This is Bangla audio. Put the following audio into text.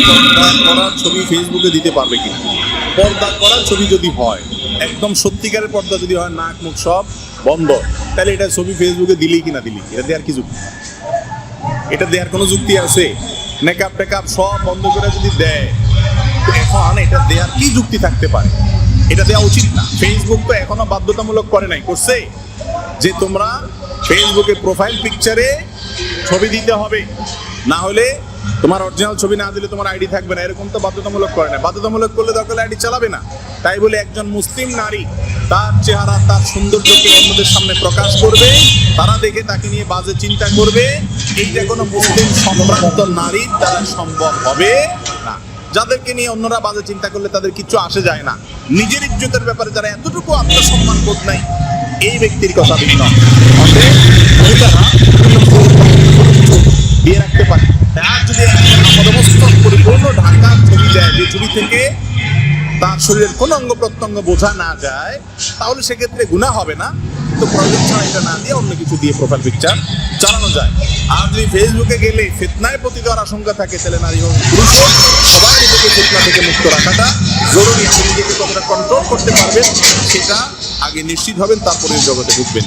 পর্দা করা ছবি ফেসবুকে দিতে পারবে কিনা? পর্দা করা ছবি যদি হয়, একদম সত্যিকারের পর্দা যদি হয়, নাক মুখ সব বন্ধ, তাহলে এটা ছবি ফেসবুকে দিলেই কিনা দিলি, এটা দেওয়ার কি যুক্তি? এটা দেওয়ার কোনো যুক্তি আছে? মেকআপ টেকআপ সব বন্ধ করে যদি দেয়, এখন এটা দেওয়ার কি যুক্তি থাকতে পারে? এটা দেওয়া উচিত না। ফেসবুক তো এখনো বাধ্যতামূলক করে নাই, করছে যে তোমরা ফেসবুকে প্রোফাইল পিকচারে ছবি দিতে হবে, না হলে তোমার অরিজিনাল ছবি না দিলে তোমার আইডি থাকবে না, এরকম তো বাধ্যতামূলক করে না। বাধ্যতামূলক করলে দরকার আইডি চালাবে না। তাই বলে একজন মুসলিম নারী তার চেহারা, তার সৌন্দর্যকে অন্যদের সামনে প্রকাশ করবে, তারা দেখে তাকে নিয়ে বাজে চিন্তা করবে, এইটা কোনো মুসলিম সম্ভ্রান্ত নারীর দ্বারা সম্ভব হবে না। যাদেরকে নিয়ে অন্যরা বাজে চিন্তা করলে তাদের কিছু আসে যায় না। নিজের ইজ্জতের ব্যাপারে যারা এতটুকু আত্মসম্মান বোধ নাই, এই ব্যক্তির কথা ভিন্ন। দিয়ে রাখতে পারে। আর যদি মদমস্তক পরিপূর্ণ ঢাকার ছবি দেয়, যে ছবি থেকে তার শরীরের কোনো অঙ্গ প্রত্যঙ্গ বোঝা না যায়, তাহলে সেক্ষেত্রে গুনাহ হবে না। কিন্তু প্রয়োজন ছাড়া এটা না দিয়ে অন্য কিছু দিয়ে প্রোফাইল পিকচার চালানো যায়। আর যদি ফেসবুকে গেলে ফিতনায় পতিত হওয়ার আশঙ্কা থাকে, তাহলে নারী হোক পুরুষ হোক, সবাই নিজেকে ফিতনা থেকে মুক্ত রাখাটা জরুরি। আপনি নিজেকে কতটা কন্ট্রোল করতে পারবেন সেটা আগে নিশ্চিত হবেন, তারপরে জগতে ঢুকবেন।